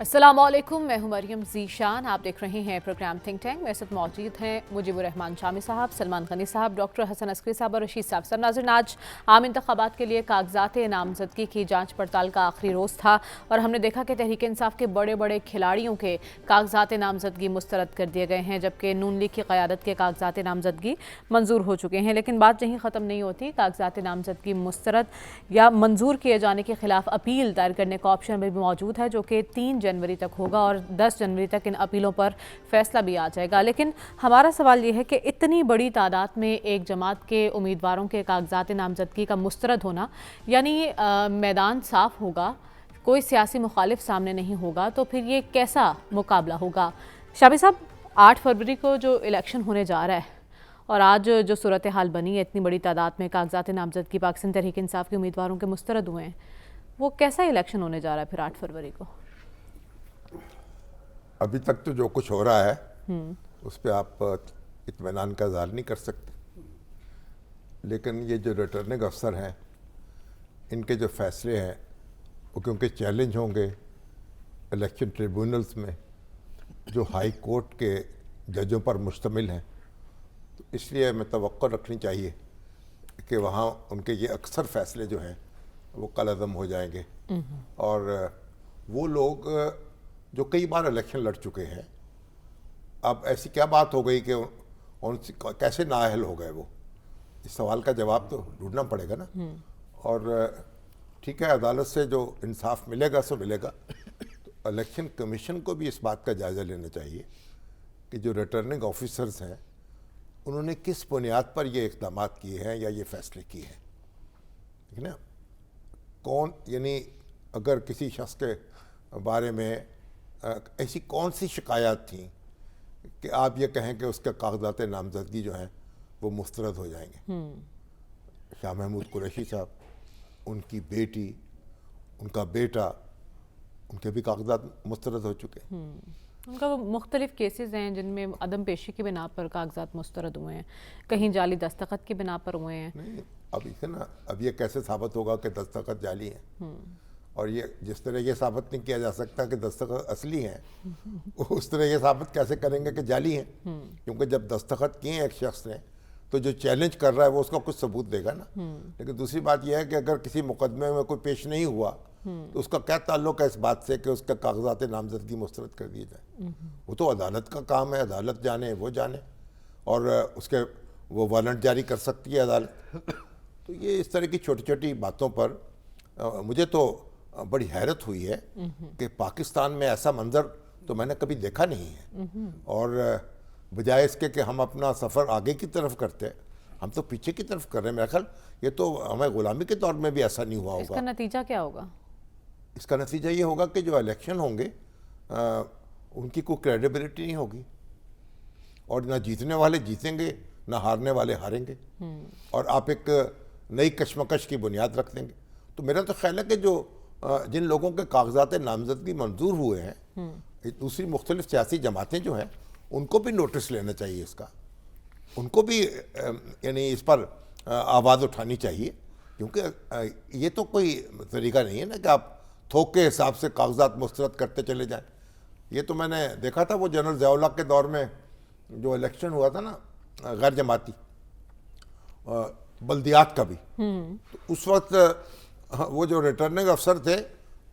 السلام علیکم، میں ہوں مریم ذیشان۔ آپ دیکھ رہے ہیں پروگرام تھنک ٹینک۔ میرے ساتھ موجود ہیں مجیب الرحمان شامی صاحب، سلمان غنی صاحب، ڈاکٹر حسن عسکری صاحب اور رشید صاحب۔ سب ناظرین، آج عام انتخابات کے لیے کاغذات نامزدگی کی جانچ پڑتال کا آخری روز تھا اور ہم نے دیکھا کہ تحریک انصاف کے بڑے بڑے کھلاڑیوں کے کاغذات نامزدگی مسترد کر دیے گئے ہیں، جبکہ نون لیگ کی قیادت کے کاغذات نامزدگی منظور ہو چکے ہیں۔ لیکن بات یہیں ختم نہیں ہوتی۔ کاغذات نامزدگی مسترد یا منظور کیے جانے کے خلاف اپیل دائر کرنے کا آپشن بھی موجود ہے، جو کہ 3 جنوری تک ہوگا اور 10 جنوری تک ان اپیلوں پر فیصلہ بھی آ جائے گا۔ لیکن ہمارا سوال یہ ہے کہ اتنی بڑی تعداد میں ایک جماعت کے امیدواروں کے کاغذات نامزدگی کا مسترد ہونا، یعنی میدان صاف ہوگا، کوئی سیاسی مخالف سامنے نہیں ہوگا، تو پھر یہ کیسا مقابلہ ہوگا؟ شامی صاحب، 8 فروری کو جو الیکشن ہونے جا رہا ہے اور آج جو صورتحال بنی ہے، اتنی بڑی تعداد میں کاغذات نامزدگی پاکستان تحریک انصاف کے امیدواروں کے مسترد ہوئے ہیں، وہ کیسا الیکشن ہونے جا رہا ہے پھر 8 فروری کو؟ ابھی تک تو جو کچھ ہو رہا ہے اس پہ آپ اطمینان کا اظہار نہیں کر سکتے، لیکن یہ جو ریٹرننگ افسر ہیں، ان کے جو فیصلے ہیں وہ کیونکہ چیلنج ہوں گے الیکشن ٹریبونلز میں جو ہائی کورٹ کے ججوں پر مشتمل ہیں، تو اس لیے ہمیں توقع رکھنی چاہیے کہ وہاں ان کے یہ اکثر فیصلے جو ہیں وہ کالعدم ہو جائیں گے۔ اور وہ لوگ جو کئی بار الیکشن لڑ چکے ہیں، اب ایسی کیا بات ہو گئی کہ ان سے کیسے نااہل ہو گئے؟ وہ اس سوال کا جواب تو ڈھونڈنا پڑے گا نا۔ اور ٹھیک ہے، عدالت سے جو انصاف ملے گا سو ملے گا، تو الیکشن کمیشن کو بھی اس بات کا جائزہ لینا چاہیے کہ جو ریٹرننگ آفیسرز ہیں انہوں نے کس بنیاد پر یہ اقدامات کیے ہیں یا یہ فیصلے کیے ہیں، ٹھیک ہے نا؟ کون، یعنی اگر کسی شخص کے بارے میں ایسی کون سی شکایات تھیں کہ آپ یہ کہیں کہ اس کے کاغذات نامزدگی جو ہیں وہ مسترد ہو جائیں گے؟ شاہ محمود قریشی صاحب، ان کی بیٹی، ان کا بیٹا، ان کے بھی کاغذات مسترد ہو چکے ہیں۔ ان کا وہ مختلف کیسز ہیں جن میں عدم پیشی کی بنا پر کاغذات مسترد ہوئے ہیں، کہیں جعلی دستخط کی بنا پر ہوئے ہیں۔ نہیں، اب اسے نا، اب یہ کیسے ثابت ہوگا کہ دستخط جعلی ہیں؟ اور یہ جس طرح یہ ثابت نہیں کیا جا سکتا کہ دستخط اصلی ہیں، اس طرح یہ ثابت کیسے کریں گے کہ جعلی ہیں؟ کیونکہ جب دستخط کیے ہیں ایک شخص نے تو جو چیلنج کر رہا ہے وہ اس کا کچھ ثبوت دے گا نا۔ لیکن دوسری بات یہ ہے کہ اگر کسی مقدمے میں کوئی پیش نہیں ہوا تو اس کا کیا تعلق ہے اس بات سے کہ اس کا کاغذات نامزدگی مسترد کر دیے جائیں؟ وہ تو عدالت کا کام ہے، عدالت جانے وہ جانے، اور اس کے وہ وارنٹ جاری کر سکتی ہے عدالت۔ تو یہ اس طرح کی چھوٹی چھوٹی باتوں پر مجھے تو بڑی حیرت ہوئی ہے کہ پاکستان میں ایسا منظر تو میں نے کبھی دیکھا نہیں ہے۔ اور بجائے اس کے کہ ہم اپنا سفر آگے کی طرف کرتے، ہم تو پیچھے کی طرف کر رہے ہیں۔ میرا خیال یہ تو ہمیں غلامی کے دور میں بھی ایسا نہیں ہوا ہوگا۔ اس کا نتیجہ کیا ہوگا؟ اس کا نتیجہ یہ ہوگا کہ جو الیکشن ہوں گے ان کی کوئی کریڈیبلٹی نہیں ہوگی، اور نہ جیتنے والے جیتیں گے نہ ہارنے والے ہاریں گے، اور آپ ایک نئی کشمکش کی بنیاد رکھ دیں گے۔ تو میرا تو خیال ہے کہ جو جن لوگوں کے کاغذات نامزدگی منظور ہوئے ہیں، دوسری مختلف سیاسی جماعتیں جو ہیں، ان کو بھی نوٹس لینا چاہیے اس کا، ان کو بھی یعنی اس پر آواز اٹھانی چاہیے، کیونکہ یہ تو کوئی طریقہ نہیں ہے نا کہ آپ تھوک کے حساب سے کاغذات مسترد کرتے چلے جائیں۔ یہ تو میں نے دیکھا تھا وہ جنرل ضیاء الحق کے دور میں جو الیکشن ہوا تھا نا غیر جماعتی بلدیات کا بھی، تو اس وقت وہ جو ریٹرننگ افسر تھے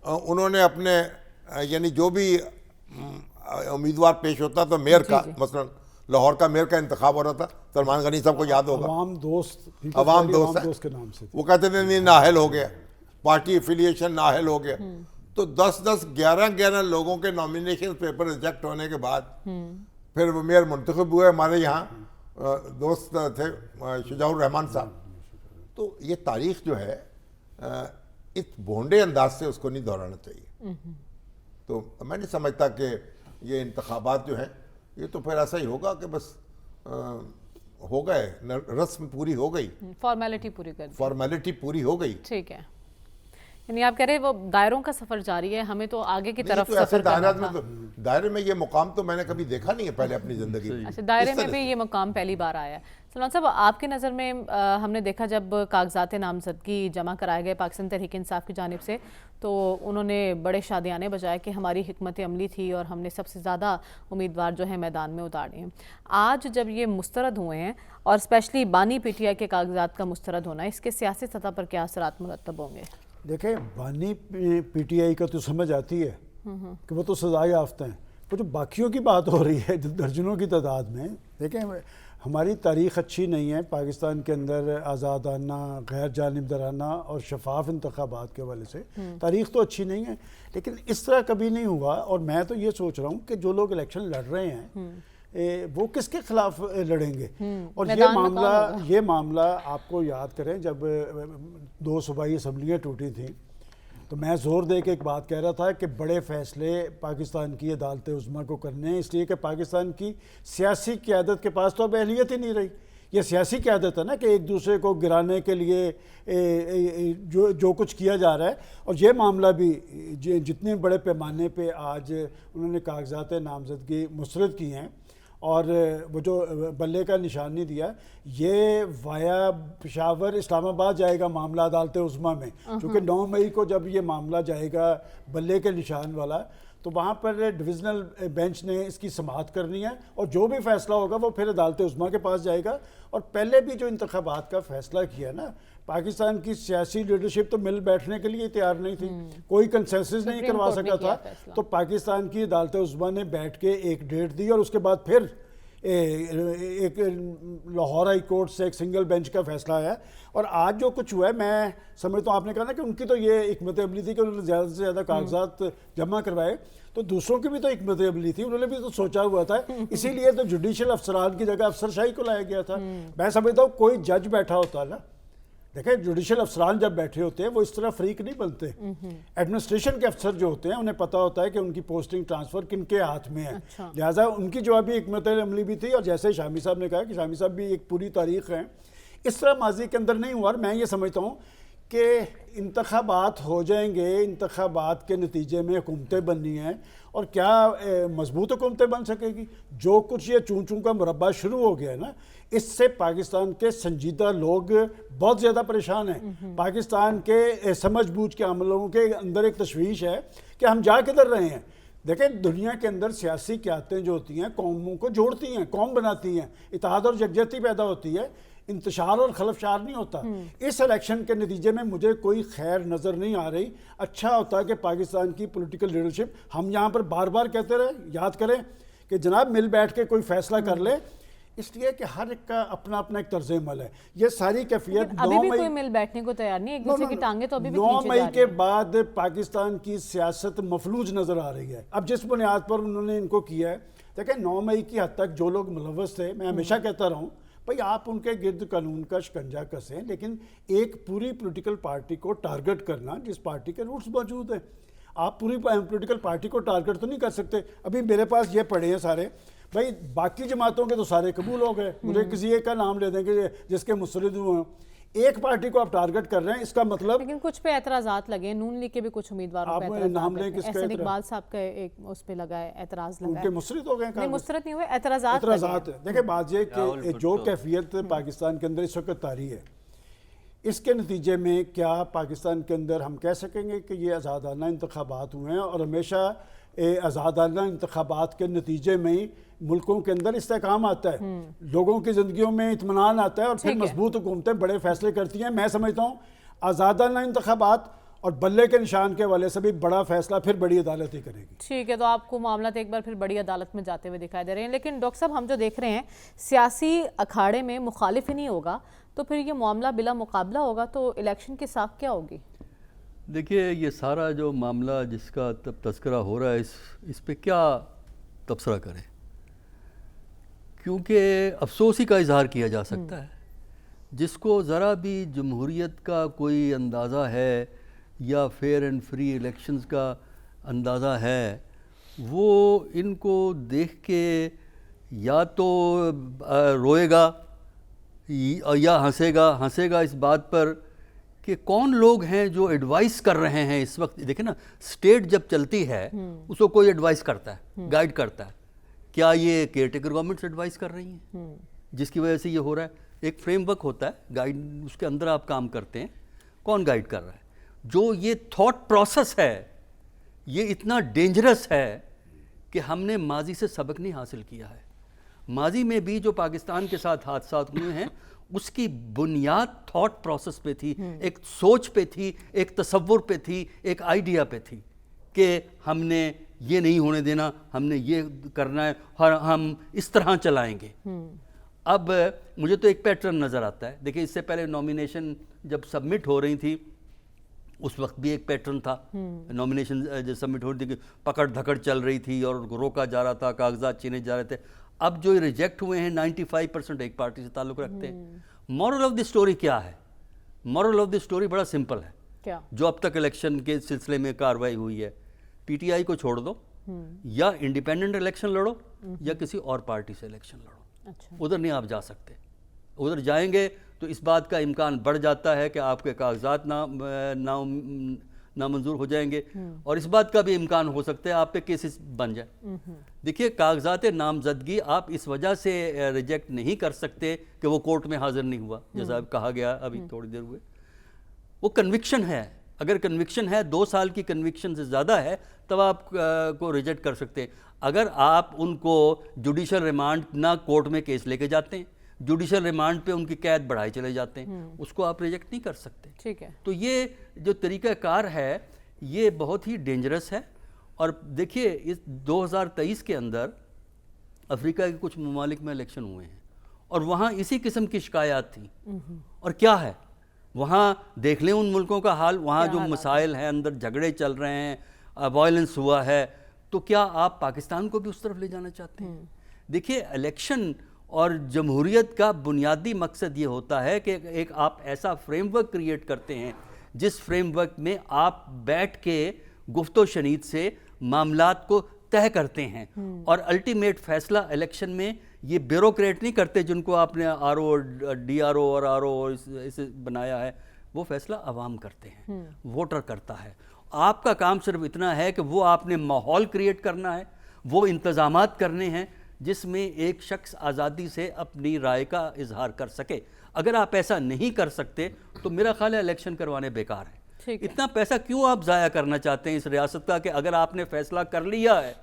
انہوں نے اپنے یعنی جو بھی امیدوار پیش ہوتا تو میئر کا، مثلا لاہور کا میئر کا انتخاب ہو رہا تھا، سلمان غنی صاحب کو یاد ہوگا، عوام دوست کے نام سے، وہ کہتے تھے نہیں نااہل ہو گیا، پارٹی افیلیشن نااہل ہو گیا۔ تو 11 لوگوں کے نامینیشن پیپر ریجیکٹ ہونے کے بعد پھر وہ میئر منتخب ہوئے۔ ہمارے یہاں دوست تھے شجاع الرحمان صاحب۔ تو یہ تاریخ جو ہے اس بھونڈے انداز سے اس کو نہیں دہرانا چاہیے۔ تو میں نہیں سمجھتا کہ یہ انتخابات جو ہیں یہ تو پھر ایسا ہی ہوگا کہ بس ہو گئے، رسم پوری ہو گئی، فارمیلٹی پوری کر دی، فارمیلٹی پوری ہو گئی۔ ٹھیک ہے، یعنی آپ کہہ رہے ہیں وہ دائروں کا سفر جاری ہے، ہمیں تو آگے کی طرف تو ایسے سفر کرنا تھا۔ دائرے میں یہ مقام تو میں نے کبھی دیکھا نہیں ہے پہلے اپنی زندگی میں۔ اچھا، دائرے میں بھی یہ مقام پہلی بار آیا ہے۔ سلمان صاحب، آپ کی نظر میں ہم نے دیکھا جب کاغذات نامزدگی جمع کرائے گئے پاکستان تحریک انصاف کی جانب سے تو انہوں نے بڑے شادیانے بجائے کہ ہماری حکمت عملی تھی اور ہم نے سب سے زیادہ امیدوار جو ہیں میدان میں اتارے ہیں. آج جب یہ مسترد ہوئے ہیں اور اسپیشلی بانی پی ٹی آئی کے کاغذات کا مسترد ہونا، اس کے سیاسی سطح پر کیا اثرات مرتب ہوں گے؟ دیکھیں، بانی پی ٹی آئی کا تو سمجھ آتی ہے کہ وہ تو سزا یافتہ ہیں. وہ جو باقیوں کی بات ہو رہی ہے درجنوں کی تعداد میں، دیکھیں ہماری تاریخ اچھی نہیں ہے پاکستان کے اندر آزادانہ، غیر جانبدارانہ اور شفاف انتخابات کے حوالے سے. تاریخ تو اچھی نہیں ہے، لیکن اس طرح کبھی نہیں ہوا. اور میں تو یہ سوچ رہا ہوں کہ جو لوگ الیکشن لڑ رہے ہیں وہ کس کے خلاف لڑیں گے. اور یہ معاملہ آپ کو یاد کریں، جب 2 صوبائی اسمبلیاں ٹوٹی تھیں تو میں زور دے کے ایک بات کہہ رہا تھا کہ بڑے فیصلے پاکستان کی عدالت عظمیٰ کو کرنے ہیں، اس لیے کہ پاکستان کی سیاسی قیادت کے پاس تو اب اہلیت ہی نہیں رہی. یہ سیاسی قیادت ہے نا کہ ایک دوسرے کو گرانے کے لیے جو کچھ کیا جا رہا ہے. اور یہ معاملہ بھی جتنے بڑے پیمانے پہ آج انہوں نے کاغذات نامزدگی مسترد کی ہیں اور وہ جو بلے کا نشان نہیں دیا، یہ وایا پشاور اسلام آباد جائے گا معاملہ عدالت عظمیٰ میں. چونکہ 9 مئی کو جب یہ معاملہ جائے گا بلے کے نشان والا تو وہاں پر ڈویژنل بینچ نے اس کی سماعت کرنی ہے اور جو بھی فیصلہ ہوگا وہ پھر عدالت عظمیٰ کے پاس جائے گا. اور پہلے بھی جو انتخابات کا فیصلہ کیا نا، پاکستان کی سیاسی لیڈرشپ تو مل بیٹھنے کے لیے تیار نہیں تھی، کوئی کنسنسس نہیں کروا سکا تھا. تو پاکستان کی عدالت عظمیٰ نے بیٹھ کے ایک ڈیٹ دی اور اس کے بعد پھر ایک لاہور ہائی کورٹ سے ایک سنگل بینچ کا فیصلہ آیا. اور آج جو کچھ ہوا ہے، میں سمجھتا ہوں آپ نے کہا نا کہ ان کی تو یہ حکمت عملی تھی کہ انہوں نے زیادہ سے زیادہ کاغذات جمع کروائے، تو دوسروں کی بھی تو حکمت عملی تھی، انہوں نے بھی تو سوچا ہوا تھا. اسی لیے تو جوڈیشل افسران کی جگہ افسر شاہی کو لایا گیا تھا. میں سمجھتا ہوں کوئی جج بیٹھا ہوتا نا، دیکھیں جوڈیشل افسران جب بیٹھے ہوتے ہیں وہ اس طرح فریق نہیں بنتے. ایڈمنسٹریشن کے افسر جو ہوتے ہیں انہیں پتہ ہوتا ہے کہ ان کی پوسٹنگ ٹرانسفر کن کے ہاتھ میں ہے. لہٰذا ان کی جوابی حکمت عملی بھی تھی. اور جیسے شامی صاحب نے کہا کہ شامی صاحب بھی ایک پوری تاریخ ہے، اس طرح ماضی کے اندر نہیں ہوا. اور میں یہ سمجھتا ہوں کہ انتخابات ہو جائیں گے، انتخابات کے نتیجے میں حکومتیں بننی ہیں. اور کیا مضبوط حکومتیں بن سکے گی؟ جو کچھ یہ چون چون کا مربع شروع ہو گیا ہے نا، اس سے پاکستان کے سنجیدہ لوگ بہت زیادہ پریشان ہیں. پاکستان کے سمجھ بوجھ کے عملوں کے اندر ایک تشویش ہے کہ ہم جا کدھر رہے ہیں. دیکھیں دنیا کے اندر سیاسی قیادتیں جو ہوتی ہیں قوموں کو جوڑتی ہیں، قوم بناتی ہیں، اتحاد اور یکجہتی پیدا ہوتی ہے، انتشار اور خلفشار نہیں ہوتا. اس الیکشن کے نتیجے میں مجھے کوئی خیر نظر نہیں آ رہی. اچھا ہوتا ہے کہ پاکستان کی پولیٹیکل لیڈرشپ، ہم یہاں پر بار بار کہتے رہے، یاد کریں کہ جناب مل بیٹھ کے کوئی فیصلہ کر لے، اس لیے کہ ہر ایک کا اپنا اپنا ایک طرز عمل ہے. یہ ساری کیفیت ابھی بھی کوئی مل بیٹھنے کو تیار نہیں، ایک دوسرے کی ٹانگیں تو ابھی بھی 9 مئی کے بعد پاکستان کی سیاست مفلوج نظر آ رہی ہے. اب جس بنیاد پر انہوں نے ان کو کیا ہے، دیکھیں 9 مئی کی حد تک جو لوگ ملوث تھے، میں ہمیشہ کہتا رہا ہوں بھئی آپ ان کے گرد قانون کا شکنجہ کسیں، لیکن ایک پوری پولیٹیکل پارٹی کو ٹارگٹ کرنا جس پارٹی کے روٹس موجود ہیں، آپ پوری پولیٹیکل پارٹی کو ٹارگٹ تو نہیں کر سکتے. ابھی میرے پاس یہ پڑے ہیں سارے، بھائی باقی جماعتوں کے تو سارے قبول ہو گئے، مجھے کسی ایک کا نام لے دیں کہ جس کے مسترد ہوئے ہیں. ایک پارٹی کو آپ ٹارگٹ کر رہے ہیں، اس کا مطلب لیکن کچھ پہ اعتراضات لگے، نون لیگ کے بھی کچھ امیدواروں پہ اعتراضات، احسن اقبال صاحب کا ایک اس پہ لگا ہے، اعتراض لگا ہے. ان کے مسترد ہو گئے؟ نہیں مسترد نہیں ہوئے، اعتراضات. دیکھیں بات یہ کہ جو کیفیت پاکستان کے اندر اس وقت طاری ہے، اس کے نتیجے میں کیا پاکستان کے اندر ہم کہہ سکیں گے کہ یہ آزادانہ انتخابات ہوئے ہیں؟ اور ہمیشہ آزادانہ انتخابات کے نتیجے میں ملکوں کے اندر استحکام آتا ہے، لوگوں کی زندگیوں میں اطمینان آتا ہے اور پھر مضبوط حکومتیں بڑے فیصلے کرتی ہیں. میں سمجھتا ہوں آزادانہ انتخابات اور بلے کے نشان کے والے سے بھی بڑا فیصلہ پھر بڑی عدالت ہی کرے گی. ٹھیک ہے، تو آپ کو معاملات ایک بار پھر بڑی عدالت میں جاتے ہوئے دکھائی دے رہے ہیں. لیکن ڈاکٹر صاحب ہم جو دیکھ رہے ہیں سیاسی اکھاڑے میں مخالف ہی نہیں ہوگا تو پھر یہ معاملہ بلا مقابلہ ہوگا، تو الیکشن کی ساکھ کیا ہوگی؟ دیکھیے یہ سارا جو معاملہ جس کا تذکرہ ہو رہا ہے، اس پہ کیا تبصرہ کریں، کیونکہ افسوس ہی کا اظہار کیا جا سکتا ہے. جس کو ذرا بھی جمہوریت کا کوئی اندازہ ہے یا فیئر اینڈ فری الیکشنز کا اندازہ ہے، وہ ان کو دیکھ کے یا تو روئے گا یا ہنسے گا اس بات پر کہ کون لوگ ہیں جو ایڈوائس کر رہے ہیں اس وقت. دیکھیں نا، اسٹیٹ جب چلتی ہے اس کو کوئی ایڈوائس کرتا ہے، گائیڈ کرتا ہے. کیا یہ کیئر ٹیکر گورنمنٹس ایڈوائس کر رہی ہیں جس کی وجہ سے یہ ہو رہا ہے؟ ایک فریم ورک ہوتا ہے گائیڈ, اس کے اندر آپ کام کرتے ہیں. کون گائیڈ کر رہا ہے؟ جو یہ تھاٹ پروسیس ہے یہ اتنا ڈینجرس ہے کہ ہم نے ماضی سے سبق نہیں حاصل کیا ہے. ماضی میں بھی جو پاکستان کے ساتھ حادثات ہوئے ہیں اس کی بنیاد تھاٹ پروسیس پہ تھی, ایک سوچ پہ تھی, ایک تصور پہ تھی, ایک آئیڈیا پہ تھی کہ ہم نے یہ نہیں ہونے دینا, ہم نے یہ کرنا ہے, ہم اس طرح چلائیں گے. اب مجھے تو ایک پیٹرن نظر آتا ہے. دیکھیں اس سے پہلے نامینیشن جب سبمٹ ہو رہی تھی اس وقت بھی ایک پیٹرن تھا. نامینیشن جب سبمٹ ہو رہی تھی پکڑ دھکڑ چل رہی تھی اور روکا جا رہا تھا, کاغذات چھینے جا رہے تھے. اب جو ریجیکٹ ہوئے ہیں 95% ایک پارٹی سے تعلق رکھتے ہیں. مورل آف دی سٹوری کیا ہے؟ مورل آف دی سٹوری بڑا سمپل ہے. کیا؟ جو اب تک الیکشن کے سلسلے میں کارروائی ہوئی ہے, پی ٹی آئی کو چھوڑ دو, یا انڈیپینڈنٹ الیکشن لڑو یا کسی اور پارٹی سے الیکشن لڑو. ادھر نہیں آپ جا سکتے. ادھر جائیں گے تو اس بات کا امکان بڑھ جاتا ہے کہ آپ کے کاغذات نامنظور ہو جائیں گے, اور اس بات کا بھی امکان ہو سکتا ہے آپ پہ کیسز بن جائے. دیکھیے کاغذات نامزدگی آپ اس وجہ سے ریجیکٹ نہیں کر سکتے کہ وہ کورٹ میں حاضر نہیں ہوا, جیسا کہا گیا ابھی تھوڑی دیر ہوئے. وہ کنوکشن ہے. اگر کنوکشن ہے 2 سال کی کنوکشن سے زیادہ ہے تب آپ کو ریجیکٹ کر سکتے ہیں. اگر آپ ان کو جوڈیشل ریمانڈ نہ کورٹ میں کیس لے کے جاتے ہیں, جوڈیشل ریمانڈ پہ ان کی قید بڑھائے چلے جاتے ہیں, اس کو آپ ریجیکٹ نہیں کر سکتے. ٹھیک ہے. تو یہ جو طریقہ کار ہے یہ بہت ہی ڈینجرس ہے. اور دیکھیے اس 2023 کے اندر افریقہ کے کچھ ممالک میں الیکشن ہوئے ہیں اور وہاں اسی قسم کی شکایات تھیں. اور کیا ہے وہاں دیکھ لیں ان ملکوں کا حال, وہاں جو مسائل ہیں, اندر جھگڑے چل رہے ہیں, وائلنس ہوا ہے. تو کیا آپ پاکستان کو بھی اس طرف لے جانا چاہتے ہیں؟ دیکھیے الیکشن اور جمہوریت کا بنیادی مقصد یہ ہوتا ہے کہ ایک آپ ایسا فریم ورک کریٹ کرتے ہیں جس فریم ورک میں آپ بیٹھ کے گفت و شنید سے معاملات کو طے کرتے ہیں, اور الٹیمیٹ فیصلہ الیکشن میں یہ بیوروکریٹ نہیں کرتے جن کو آپ نے R O, D R O اور آر او اسے بنایا ہے. وہ فیصلہ عوام کرتے ہیں, ووٹر کرتا ہے. آپ کا کام صرف اتنا ہے کہ وہ آپ نے ماحول کریٹ کرنا ہے, وہ انتظامات کرنے ہیں جس میں ایک شخص آزادی سے اپنی رائے کا اظہار کر سکے. اگر آپ ایسا نہیں کر سکتے تو میرا خیال ہے الیکشن کروانے بیکار ہے. اتنا پیسہ کیوں آپ ضائع کرنا چاہتے ہیں اس ریاست کا کہ اگر آپ نے فیصلہ کر لیا ہے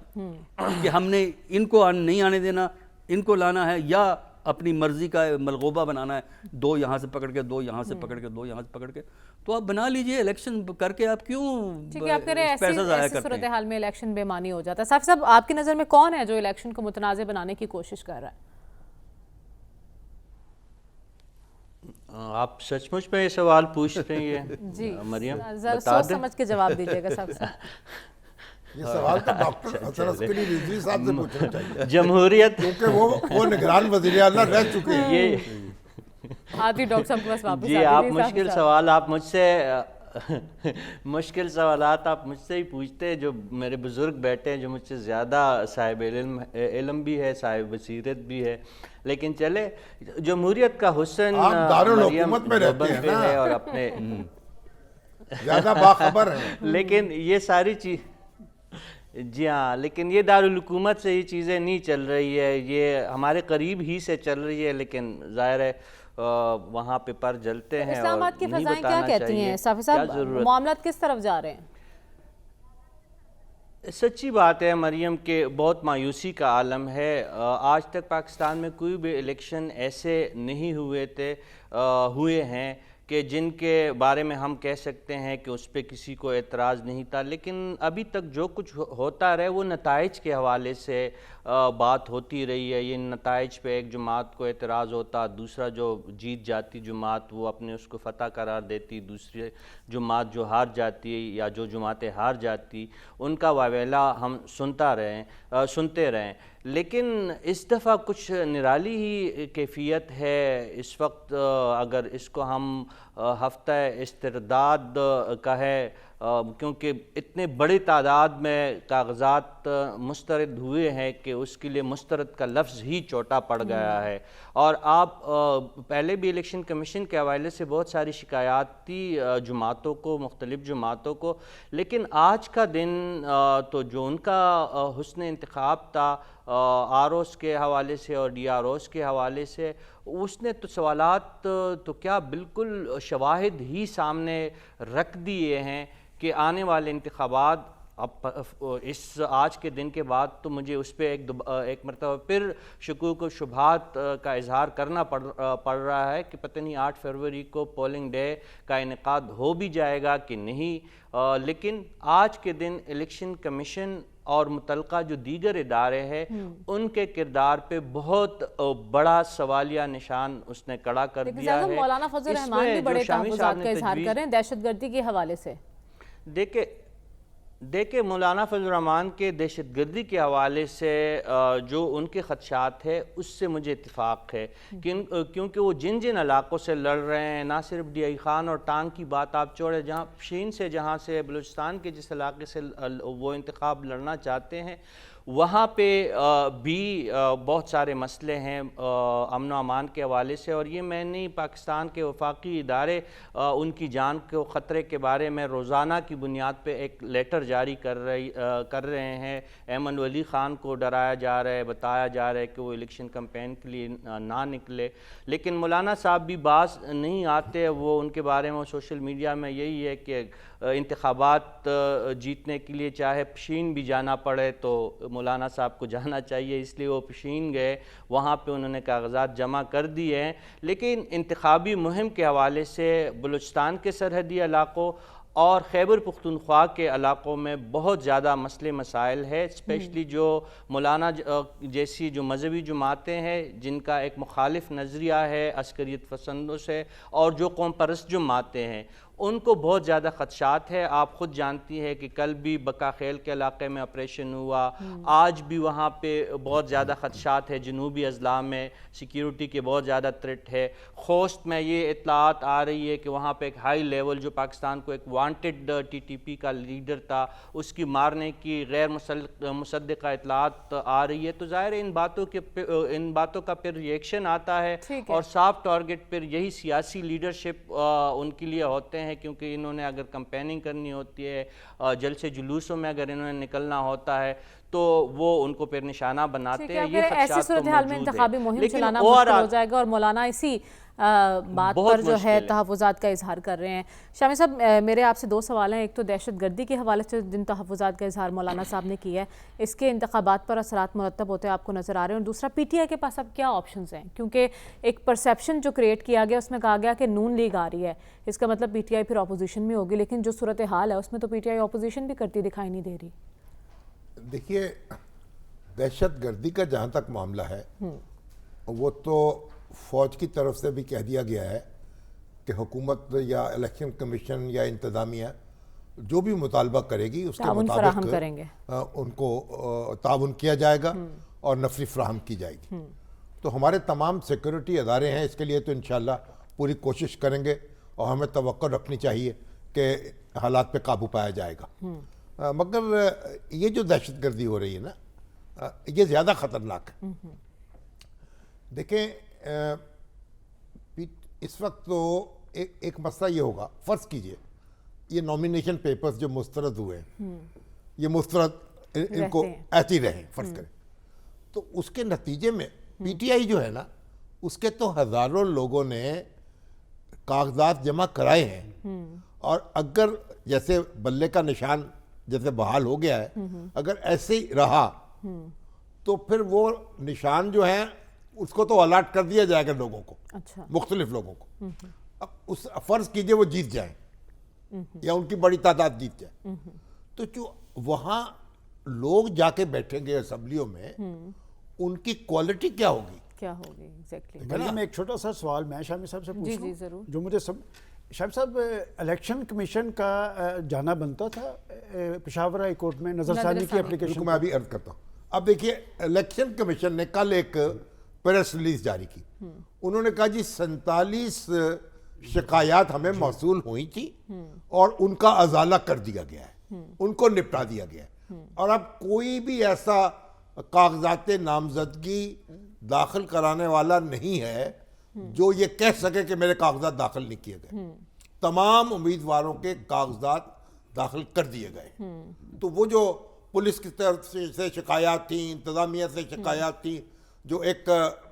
کہ ہم نے ان کو نہیں آنے دینا, ان کو لانا ہے, یا اپنی مرضی کا ملغوبہ بنانا ہے, 2 یہاں سے پکڑ کے 2 یہاں سے پکڑ کے 2 یہاں سے پکڑ کے, تو آپ بنا لیجئے. الیکشن کر کے آپ کیوں پیسہ ضائع کرتے ہیں؟ صورتحال میں الیکشن بے معنی ہو جاتا ہے. صافی صاحب آپ کی نظر میں کون ہے جو الیکشن کو متنازع بنانے کی کوشش کر رہا ہے؟ آپ سچ مچ میں یہ سوال پوچھ رہے ہیں جی مریم؟ ذرا سوچ سمجھ کے جواب دیجیے گا صاحب. یہ سوال تو ڈاکٹر حسن عسکری رضوی صاحب سے پوچھنا چاہیے, جمہوریت, کیونکہ وہ نگران وزیر اعلیٰ رہ چکے ہیں. یہ آتی ڈاکٹر صاحب کے پاس واپس جی آپ مشکل سوال آپ مجھ سے مشکل سوالات آپ مجھ سے ہی پوچھتے ہیں. جو میرے بزرگ بیٹھے ہیں جو مجھ سے زیادہ صاحب علم بھی ہے, صاحب بصیرت بھی ہے, لیکن چلے جمہوریت کا حسن دارالحکومت میں رہتے ہیں ہے اور اپنے زیادہ باخبر ہیں. لیکن یہ ساری چیز, جی ہاں, لیکن یہ دارالحکومت سے یہ چیزیں نہیں چل رہی ہے, یہ ہمارے قریب ہی سے چل رہی ہے, لیکن ظاہر ہے وہاں پہ پر جلتے ہیں. اسلام آباد کی فضائیں کیا کہتی ہیں صافی صاحب, معاملات کس طرف جا رہے ہیں؟ سچی بات ہے مریم کہ بہت مایوسی کا عالم ہے. آج تک پاکستان میں کوئی بھی الیکشن ایسے نہیں ہوئے ہیں کہ جن کے بارے میں ہم کہہ سکتے ہیں کہ اس پہ کسی کو اعتراض نہیں تھا. لیکن ابھی تک جو کچھ ہوتا رہے وہ نتائج کے حوالے سے بات ہوتی رہی ہے. یہ نتائج پہ ایک جماعت کو اعتراض ہوتا, دوسرا جو جیت جاتی جماعت وہ اپنے اس کو فتح قرار دیتی, دوسری جماعت جو ہار جاتی یا جو جماعتیں ہار جاتی ان کا واویلا ہم سنتے رہیں. لیکن اس دفعہ کچھ نرالی ہی کیفیت ہے اس وقت. اگر اس کو ہم ہفتہ استرداد کا ہے, کیونکہ اتنے بڑی تعداد میں کاغذات مسترد ہوئے ہیں کہ اس کے لیے مسترد کا لفظ ہی چھوٹا پڑ گیا ہے. اور آپ پہلے بھی الیکشن کمیشن کے حوالے سے بہت ساری شکایات تھی جماعتوں کو, مختلف جماعتوں کو, لیکن آج کا دن تو جو ان کا حسن انتخاب تھا آر اوز کے حوالے سے اور ڈی آر اوز کے حوالے سے, اس نے تو سوالات تو کیا بالکل شواہد ہی سامنے رکھ دیے ہیں کہ آنے والے انتخابات اب اس آج کے دن کے بعد تو مجھے اس پہ ایک مرتبہ پھر شکوک و شبہات کا اظہار کرنا پڑ رہا ہے کہ پتہ نہیں 8 فروری کو پولنگ ڈے کا انعقاد ہو بھی جائے گا کہ نہیں، لیکن آج کے دن الیکشن کمیشن اور متعلقہ جو دیگر ادارے ہیں ان کے کردار پہ بہت بڑا سوالیہ نشان اس نے کھڑا کر دیا ہے۔ مولانا فضل الرحمان بھی بڑے تحفظات کا اظہار کر رہے ہیں دہشت گردی کے حوالے سے۔ دیکھیں مولانا فضل الرحمان کے دہشت گردی کے حوالے سے جو ان کے خدشات ہے اس سے مجھے اتفاق ہے، کیونکہ وہ جن علاقوں سے لڑ رہے ہیں، نہ صرف ڈی آئی خان اور ٹانگ کی بات آپ چھوڑیں، جہاں پشین سے، جہاں سے بلوچستان کے جس علاقے سے وہ انتخاب لڑنا چاہتے ہیں، وہاں پہ بھی بہت سارے مسئلے ہیں امن و امان کے حوالے سے، اور یہ میں نہیں، پاکستان کے وفاقی ادارے ان کی جان کو خطرے کے بارے میں روزانہ کی بنیاد پہ ایک لیٹر جاری کر رہے ہیں۔ ایمن ولی خان کو ڈرایا جا رہا ہے، بتایا جا رہا ہے کہ وہ الیکشن کمپین کے لیے نہ نکلے، لیکن مولانا صاحب بھی باز نہیں آتے۔ وہ ان کے بارے میں سوشل میڈیا میں یہی ہے کہ انتخابات جیتنے کے لیے چاہے پشین بھی جانا پڑے تو مولانا صاحب کو جانا چاہیے، اس لیے وہ پشین گئے، وہاں پہ انہوں نے کاغذات جمع کر دیے ہیں۔ لیکن انتخابی مہم کے حوالے سے بلوچستان کے سرحدی علاقوں اور خیبر پختونخوا کے علاقوں میں بہت زیادہ مسئلے مسائل ہے، اسپیشلی جو مولانا جیسی جو مذہبی جماعتیں ہیں جن کا ایک مخالف نظریہ ہے عسکریت پسندوں سے، اور جو قوم پرست جماعتیں ہیں ان کو بہت زیادہ خدشات ہے۔ آپ خود جانتی ہے کہ کل بھی بکا خیل کے علاقے میں آپریشن ہوا، آج بھی وہاں پہ بہت زیادہ خدشات ہے، جنوبی اضلاع میں سیکیورٹی کے بہت زیادہ تھریٹ ہے۔ خوست میں یہ اطلاعات آ رہی ہے کہ وہاں پہ ایک ہائی لیول جو پاکستان کو ایک وانٹڈ ٹی ٹی پی کا لیڈر تھا، اس کی مارنے کی غیر مصدقہ اطلاعات آ رہی ہے، تو ظاہر ہے ان باتوں کا پھر ریئیکشن آتا ہے، اور صاف ٹارگٹ پھر یہی سیاسی لیڈرشپ ان کے لیے ہوتے ہیں، کیونکہ انہوں نے اگر کمپیننگ کرنی ہوتی ہے، جلسے جلوسوں میں اگر انہوں نے نکلنا ہوتا ہے تو وہ ان کو پھر نشانہ بناتے ہیں۔ یہ ایسی صورتحال میں انتخابی مہم چلانا مشکل ہو جائے گا، اور مولانا اسی بات پر جو ہے تحفظات کا اظہار کر رہے ہیں۔ شامی صاحب میرے آپ سے 2 سوال ہیں، ایک تو دہشت گردی کے حوالے سے جن تحفظات کا اظہار مولانا صاحب نے کیا ہے، اس کے انتخابات پر اثرات مرتب ہوتے آپ کو نظر آ رہے ہیں، اور دوسرا پی ٹی آئی کے پاس اب کیا آپشنز ہیں؟ کیونکہ ایک پرسیپشن جو کریٹ کیا گیا اس میں کہا گیا کہ نون لیگ آ رہی ہے، اس کا مطلب پی ٹی آئی پھر اپوزیشن میں ہوگی، لیکن جو صورتحال ہے اس میں تو پی ٹی آئی اپوزیشن بھی کرتی دکھائی نہیں دے رہی۔ دیکھیے دہشت گردی کا جہاں تک معاملہ ہے وہ تو فوج کی طرف سے بھی کہہ دیا گیا ہے کہ حکومت یا الیکشن کمیشن یا انتظامیہ جو بھی مطالبہ کرے گی اس کے مطابق ان کو تعاون کیا جائے گا اور نفری فراہم کی جائے گی۔ تو ہمارے تمام سیکورٹی ادارے ہیں اس کے لیے تو انشاءاللہ پوری کوشش کریں گے، اور ہمیں توقع رکھنی چاہیے کہ حالات پہ قابو پایا جائے گا۔ مگر یہ جو دہشت گردی ہو رہی ہے نا یہ زیادہ خطرناک ہے۔ دیکھیں اس وقت تو ایک مسئلہ یہ ہوگا، فرض کیجئے یہ نومینیشن پیپرز جو مسترد ہوئے ہیں یہ مسترد ان کو ایسے ہی رہیں، فرض کریں، تو اس کے نتیجے میں پی ٹی آئی جو ہے نا اس کے تو ہزاروں لوگوں نے کاغذات جمع کرائے ہیں، اور اگر جیسے بلے کا نشان جیسے بحال ہو گیا ہے، اگر ایسے ہی رہا تو پھر وہ نشان جو ہیں اس کو تو الاٹ کر دیا جائے گا لوگوں کو، مختلف لوگوں کو۔ اب اس فرض کیجئے وہ جیت جائیں یا ان کی بڑی تعداد جیت جائے، تو جو وہاں لوگ جا کے بیٹھیں گے اسمبلیوں میں ان کی کوالٹی کیا ہوگی؟ میں ایک چھوٹا سا سوال میں شامی صاحب سے پوچھوں جو مجھے شامی صاحب الیکشن کمیشن کا جانا بنتا تھا پشاور ہائی کورٹ میں نظر ثانی کی اپلیکیشن؟ میں ابھی عرض کرتا ہوں۔ اب دیکھیے الیکشن کمیشن نے کل ایک پریس ریلیز جاری کی، انہوں نے کہا جی 47 شکایات ہمیں موصول ہوئی تھی اور ان کا ازالہ کر دیا گیا ہے، ان کو نپٹا دیا گیا ہے، اور اب کوئی بھی ایسا کاغذات نامزدگی داخل کرانے والا نہیں ہے جو یہ کہہ سکے کہ میرے کاغذات داخل نہیں کیے گئے۔ تمام امیدواروں کے کاغذات داخل کر دیے گئے۔ تو وہ جو پولیس کی طرف سے شکایات تھیں، انتظامیہ سے شکایات تھیں، جو ایک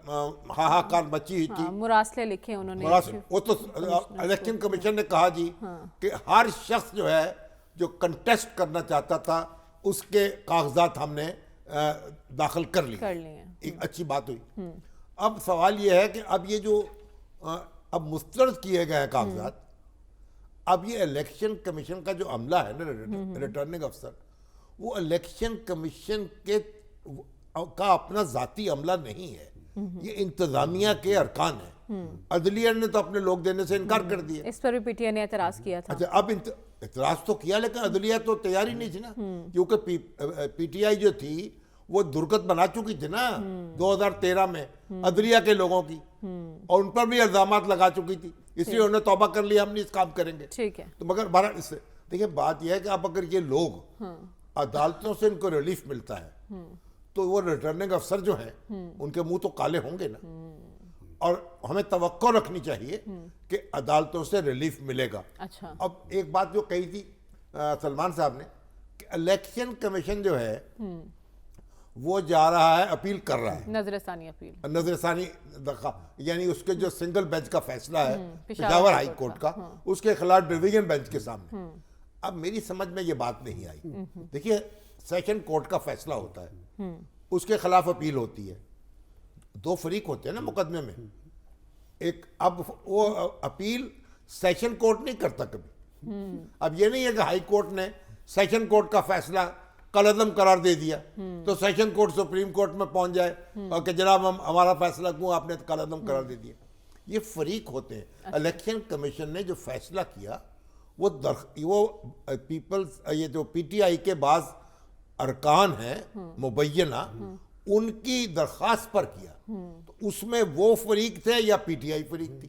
ہاہاکار مچی ہوئی تھی, مراسلے لکھے انہوں نے. وہ تو الیکشن کمیشن نے کہا جی کہ ہر شخص جو ہے جو کنٹیسٹ کرنا چاہتا تھا اس کے کاغذات ہم نے داخل کر لیے. ایک اچھی بات ہوئی. اب سوال یہ ہے کہ اب یہ جو اب مسترد کیے گئے ہیں کاغذات, اب یہ الیکشن کمیشن کا جو عملہ ہے نا, ریٹرننگ افسر, وہ الیکشن کمیشن کا اپنا ذاتی عملہ نہیں ہے, یہ انتظامیہ کے ارکان ہیں. عدلیہ نے تو اپنے لوگ دینے سے انکار کر دیا. اس پر بھی پی ٹی آئی نے اعتراض کیا تھا. اچھا, اب اعتراض تو کیا لیکن عدلیہ تو تیار ہی نہیں تھی نا, کیونکہ پی ٹی آئی جو تھی وہ درگت بنا چکی تھی نا 2013 میں عدلیہ کے لوگوں کی, اور ان پر بھی الزامات لگا چکی تھی, اس لیے انہوں نے توبہ کر لیا ہم نہیں اس کام کریں گے. ٹھیک ہے. تو مگر بہرحال اس سے دیکھیں بات یہ ہے کہ اب اگر یہ لوگ عدالتوں سے ان کو ریلیف ملتا ہے تو وہ ریٹرننگ افسر جو ہیں ان کے منہ تو کالے ہوں گے نا, اور ہمیں توقع رکھنی چاہیے کہ عدالتوں سے ریلیف ملے گا. اچھا, اب ایک بات جو کہی تھی سلمان صاحب نے کہ الیکشن کمیشن جو ہے وہ جا رہا ہے اپیل کر رہا ہے, نظر ثانی اپیل, نظر ثانی یعنی اس کے جو سنگل بینچ کا فیصلہ ہے پشاور ہائی کورٹ کا, اس کے خلاف ڈویژن بینچ کے سامنے. اب میری سمجھ میں یہ بات نہیں آئی. دیکھیے سیشن کورٹ کا فیصلہ ہوتا ہے, اس کے خلاف اپیل ہوتی ہے, دو فریق ہوتے ہیں نا مقدمے میں, ایک اب وہ اپیل سیشن کورٹ نہیں کرتا کبھی. اب یہ نہیں ہے کہ ہائی کورٹ نے سیشن کورٹ کا فیصلہ کالعدم قرار دے دیا تو سیشن کورٹ سپریم کورٹ میں پہنچ جائے اور کہ جناب ہمارا فیصلہ کیوں آپ نے کالعدم قرار دے دیا. یہ فریق ہوتے ہیں. الیکشن کمیشن نے جو فیصلہ کیا وہ پیپلز یہ جو پی ٹی آئی کے بعض ارکان ہیں مبینہ ان کی درخواست پر کیا, تو اس میں وہ فریق تھے یا پی ٹی آئی فریق تھی.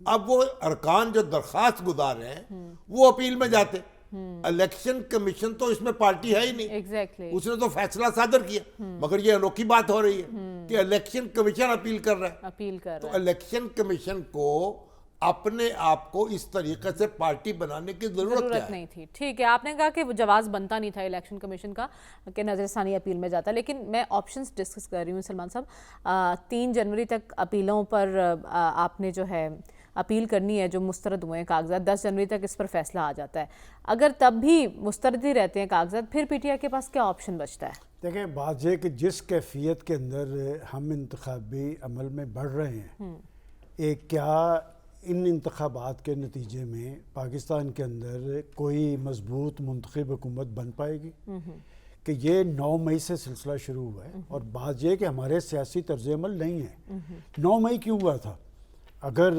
اب وہ ارکان جو درخواست گزار رہے ہیں وہ اپیل میں جاتے. الیکشن کمیشن تو اس میں پارٹی ہے ہی نہیں, ایگزیکٹلی, اس نے تو فیصلہ صادر کیا, مگر یہ انوکھی بات ہو رہی ہے کہ الیکشن کمیشن اپیل کر رہا ہے. اپیل کر تو رہا ہے. الیکشن کمیشن کو اپنے آپ کو اس طریقے سے پارٹی بنانے کی ضرورت نہیں تھی. ٹھیک ہے, آپ نے کہا کہ وہ جواز بنتا نہیں تھا الیکشن کمیشن کا کہ نظر ثانی اپیل میں جاتا, لیکن میں آپشنز ڈسکس کر رہی ہوں سلمان صاحب. 3 جنوری تک اپیلوں پر آپ نے جو ہے اپیل کرنی ہے جو مسترد ہوئے ہیں کاغذات, 10 جنوری تک اس پر فیصلہ آ جاتا ہے. اگر تب بھی مسترد ہی رہتے ہیں کاغذات, پھر پی ٹی آئی کے پاس کیا آپشن بچتا ہے؟ دیکھیں بات یہ کہ جس کیفیت کے اندر ہم انتخابی عمل میں بڑھ رہے ہیں, کیا ان انتخابات کے نتیجے میں پاکستان کے اندر کوئی مضبوط منتخب حکومت بن پائے گی؟ کہ یہ 9 مئی سے سلسلہ شروع ہوا ہے, اور بات یہ کہ ہمارے سیاسی طرز عمل نہیں ہے. 9 مئی کیوں ہوا تھا؟ اگر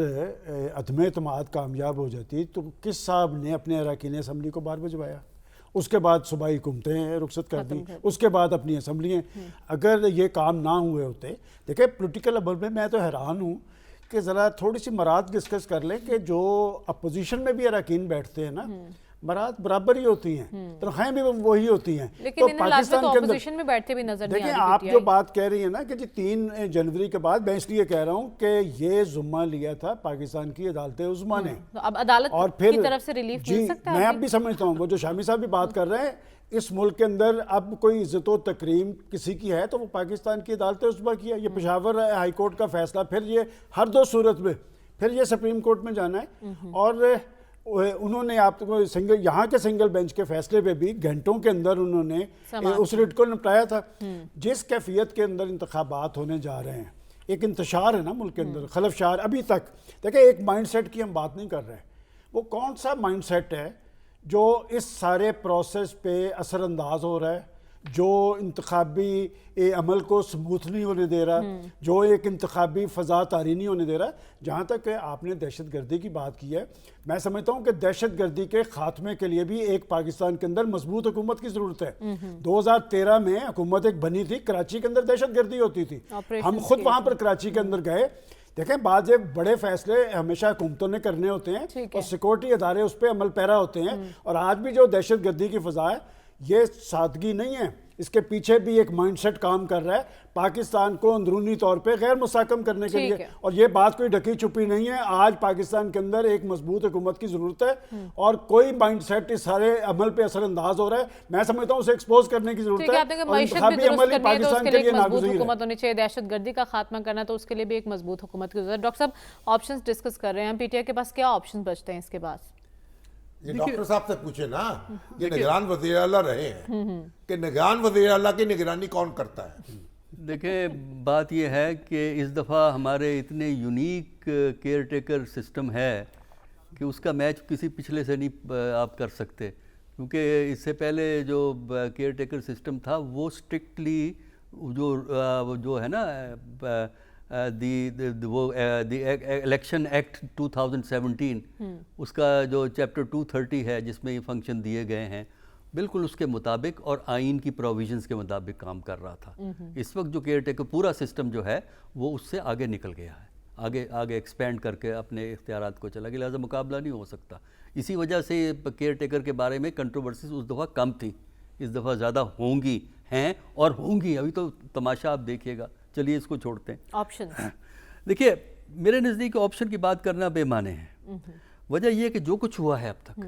عدم اعتماد کامیاب ہو جاتی تو کس صاحب نے اپنے اراکین اسمبلی کو باہر بھجوایا؟ اس کے بعد صوبائی حکومتیں رخصت کر دیں, اس کے بعد اپنی اسمبلیاں. اگر یہ کام نہ ہوئے ہوتے, دیکھیں پولیٹیکل عمل میں تو حیران ہوں کہ ذرا تھوڑی سی مراد ڈسکس کر لیں کہ جو اپوزیشن میں بھی اراکین بیٹھتے ہیں نا, مراد برابر ہی ہوتی ہیں, تنخواہیں بھی وہی ہوتی ہیں. لیکن ان حالات میں تو اپوزیشن میں بیٹھتے بھی نظر نہیں آ رہی. دیکھیں آپ جو بات کہہ رہی ہیں نا کہ جی 3 جنوری کے بعد, میں اس لیے کہہ رہا ہوں کہ یہ ذمہ لیا تھا پاکستان کی عدالت عظمیٰ نے, اب عدالت کی طرف سے ریلیف مل سکتا ہے. میں اب بھی سمجھتا ہوں وہ جو شامی صاحب بھی بات کر رہے ہیں, اس ملک کے اندر اب کوئی عزت و تکریم کسی کی ہے تو وہ پاکستان کی عدالت عظمیٰ کی ہے. یہ پشاور ہائی کورٹ کا فیصلہ, پھر یہ ہر 2 صورت میں پھر یہ سپریم کورٹ میں جانا ہے. اور انہوں نے آپ کو یہاں کے سنگل بینچ کے فیصلے پہ بھی گھنٹوں کے اندر انہوں نے اس ریٹ کو نپٹایا تھا. جس کیفیت کے اندر انتخابات ہونے جا رہے ہیں, ایک انتشار ہے نا ملک کے اندر, خلفشار. ابھی تک دیکھیں ایک مائنڈ سیٹ کی ہم بات نہیں کر رہے, وہ کون سا مائنڈ سیٹ ہے جو اس سارے پروسیس پہ اثر انداز ہو رہا ہے, جو انتخابی عمل کو سموتھ نہیں ہونے دے رہا, جو ایک انتخابی فضا طاری نہیں ہونے دے رہا. جہاں تک کہ آپ نے دہشت گردی کی بات کی ہے, میں سمجھتا ہوں کہ دہشت گردی کے خاتمے کے لیے بھی ایک پاکستان کے اندر مضبوط حکومت کی ضرورت ہے. 2013 میں حکومت ایک بنی تھی, کراچی کے اندر دہشت گردی ہوتی تھی, ہم خود وہاں پر کراچی کے اندر گئے. دیکھیں بعض بڑے فیصلے ہمیشہ حکومتوں نے کرنے ہوتے ہیں اور سیکورٹی ادارے اس پہ عمل پیرا ہوتے ہیں. اور آج بھی جو دہشت گردی کی فضا ہے, یہ سادگی نہیں ہے. اس کے پیچھے بھی ایک مائنڈ سیٹ کام کر رہا ہے پاکستان کو اندرونی طور پہ غیر مستحکم کرنے کے لیے، اور یہ بات کوئی ڈھکی چھپی نہیں ہے. آج پاکستان کے اندر ایک مضبوط حکومت کی ضرورت ہے اور کوئی مائنڈ سیٹ اس سارے عمل پہ اثر انداز ہو رہا ہے. میں سمجھتا ہوں اسے ایکسپوز کرنے کی ضرورت ہے، اور انتخابی عمل ہی پاکستان کے لیے ناگزیر ہے. حکومت ہونی چاہیے. دہشت گردی کا خاتمہ کرنا تو اس کے لیے بھی ایک مضبوط حکومت کی ضرورت ہے. ڈاکٹر صاحب آپشنز ڈسکس کر رہے ہیں ہم، پی ٹی آئی کے پاس کیا آپشن بچتے ہیں اس کے بعد؟ یہ ڈاکٹر صاحب سے پوچھے نا، یہ نگران وزیر اعلیٰ رہے ہیں کہ نگران وزیر اعلیٰ کی نگرانی کون کرتا ہے؟ دیکھیں بات یہ ہے کہ اس دفعہ ہمارے اتنے یونیک کیئر ٹیکر سسٹم ہے کہ اس کا میچ کسی پچھلے سے نہیں آپ کر سکتے، کیونکہ اس سے پہلے جو کیئر ٹیکر سسٹم تھا وہ اسٹرکٹلی جو ہے نا دی الیکشن ایکٹ 2017 اس کا جو چیپٹر 230 ہے جس میں یہ فنکشن دیے گئے ہیں، بالکل اس کے مطابق اور آئین کی پروویژنز کے مطابق کام کر رہا تھا. اس وقت جو کیئر ٹیکر پورا سسٹم جو ہے وہ اس سے آگے نکل گیا ہے، آگے ایکسپینڈ کر کے اپنے اختیارات کو چلا گیا، لہٰذا مقابلہ نہیں ہو سکتا. اسی وجہ سے کیئر ٹیکر کے بارے میں کنٹروورسیز اس دفعہ کم تھی، اس دفعہ زیادہ ہوں گی، ہیں اور ہوں گی. ابھی تو تماشا آپ دیکھیے گا. چلیے اس کو چھوڑتے ہیں. آپشن دیکھیے میرے نزدیک آپشن کی بات کرنا بے معنی ہے. وجہ یہ کہ جو کچھ ہوا ہے اب تک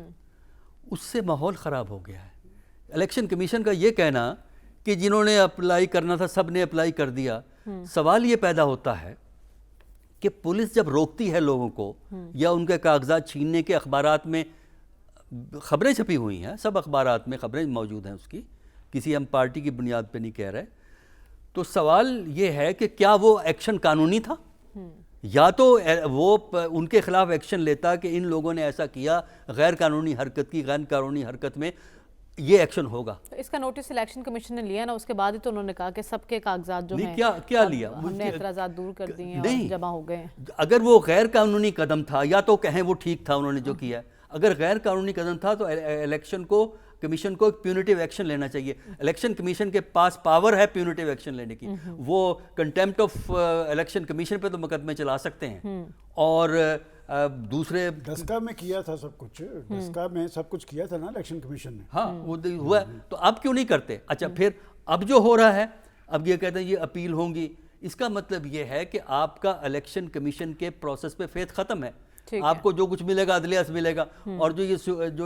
اس سے ماحول خراب ہو گیا ہے. الیکشن کمیشن کا یہ کہنا کہ جنہوں نے اپلائی کرنا تھا سب نے اپلائی کر دیا، سوال یہ پیدا ہوتا ہے کہ پولیس جب روکتی ہے لوگوں کو یا ان کے کاغذات چھیننے کے، اخبارات میں خبریں چھپی ہوئی ہیں، سب اخبارات میں خبریں موجود ہیں اس کی، کسی ہم پارٹی کی بنیاد پہ نہیں کہہ رہے، تو سوال یہ ہے کہ کیا وہ ایکشن قانونی تھا؟ یا تو وہ ان کے خلاف ایکشن لیتا کہ ان لوگوں نے ایسا کیا، غیر قانونی حرکت کی، غیر قانونی حرکت میں یہ ایکشن ہوگا. اس کا نوٹس الیکشن کمیشن نے لیا نا، اس کے بعد ہی تو انہوں نے کہا کہ سب کے کاغذات جو ہیں کیا لیا، ہم نے اعتراضات دور کر دیے ہیں اور جمع ہو گئے ہیں. اگر وہ غیر قانونی قدم تھا یا تو کہیں وہ ٹھیک تھا انہوں نے جو کیا، اگر غیر قانونی قدم تھا تو الیکشن کمیشن کو پیونیٹیو ایکشن لینا چاہیے. الیکشن کمیشن کے پاس پاور ہے پیونیٹیو ایکشن لینے کی، وہ کنٹیمپٹ آف الیکشن کمیشن پہ تو مقدمے چلا سکتے ہیں. اور دوسرے ڈسکا میں کیا تھا سب کچھ، ڈسکا میں سب کچھ کیا تھا نا الیکشن کمیشن نے. ہاں وہ ہوا ہے، تو اب کیوں نہیں کرتے؟ اچھا پھر اب جو ہو رہا ہے، اب یہ کہتے ہیں یہ اپیل ہوں گی، اس کا مطلب یہ ہے کہ آپ کا الیکشن کمیشن کے پروسیس پہ فیتھ ختم ہے. آپ کو جو کچھ ملے گا عدلیہ سے ملے گا. اور جو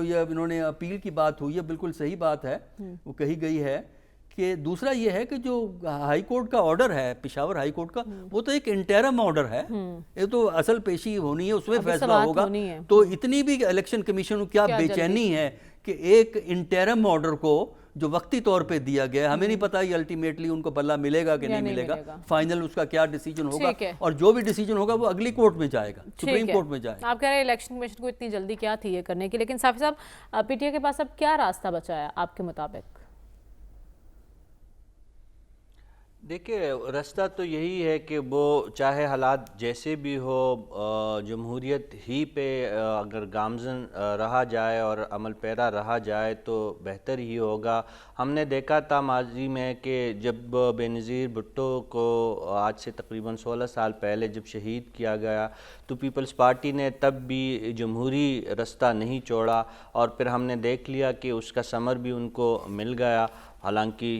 یہ انہوں نے اپیل کی بات ہوئی ہے بالکل صحیح بات ہے، وہ کہی گئی ہے کہ دوسرا یہ ہے کہ جو ہائی کورٹ کا آرڈر ہے، پشاور ہائی کورٹ کا، وہ تو ایک انٹرم آرڈر ہے، یہ تو اصل پیشی ہونی ہے، اس میں فیصلہ ہوگا. تو اتنی بھی الیکشن کمیشن کو کیا بے چینی ہے کہ ایک انٹرم آرڈر کو جو وقتی طور پہ دیا گیا، ہمیں نہیں پتا یہ الٹیمیٹلی ان کو بلہ ملے گا کہ نہیں ملے گا، فائنل اس کا کیا ڈیسیجن ہوگا، اور جو بھی ڈیسیجن ہوگا وہ اگلی کورٹ میں جائے گا، سپریم کورٹ میں جائے گا. آپ کہہ رہے ہیں الیکشن کمیشن کو اتنی جلدی کیا تھی یہ کرنے کی، لیکن صافی صاحب پی ٹی آئی کے پاس اب کیا راستہ بچا ہے آپ کے مطابق؟ دیکھیں راستہ تو یہی ہے کہ وہ چاہے حالات جیسے بھی ہو، جمہوریت ہی پہ اگر گامزن رہا جائے اور عمل پیرا رہا جائے تو بہتر ہی ہوگا. ہم نے دیکھا تھا ماضی میں کہ جب بےنظیر بھٹو کو آج سے تقریباً 16 سال پہلے جب شہید کیا گیا تو پیپلز پارٹی نے تب بھی جمہوری راستہ نہیں چھوڑا، اور پھر ہم نے دیکھ لیا کہ اس کا ثمر بھی ان کو مل گیا. حالانکہ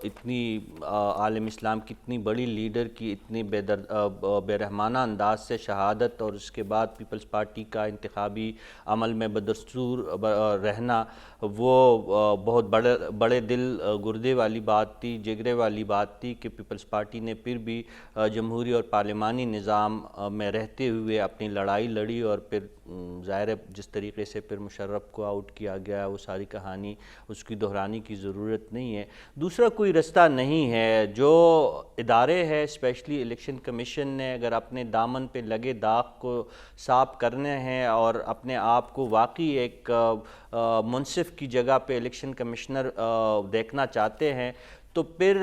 اتنی عالم اسلام کی اتنی بڑی لیڈر کی اتنی بے رحمانہ انداز سے شہادت، اور اس کے بعد پیپلز پارٹی کا انتخابی عمل میں بدستور رہنا، وہ بہت بڑے دل گردے والی بات تھی، جگرے والی بات تھی کہ پیپلز پارٹی نے پھر بھی جمہوری اور پارلیمانی نظام میں رہتے ہوئے اپنی لڑائی لڑی. اور پھر ظاہر ہے جس طریقے سے پھر مشرف کو آؤٹ کیا گیا، وہ ساری کہانی اس کی دہرانے کی ضرورت نہیں ہے. دوسرا کوئی راستہ نہیں ہے. جو ادارے ہیں اسپیشلی الیکشن کمیشن نے اگر اپنے دامن پہ لگے داغ کو صاف کرنے ہیں اور اپنے آپ کو واقعی ایک منصف کی جگہ پہ الیکشن کمشنر دیکھنا چاہتے ہیں تو پھر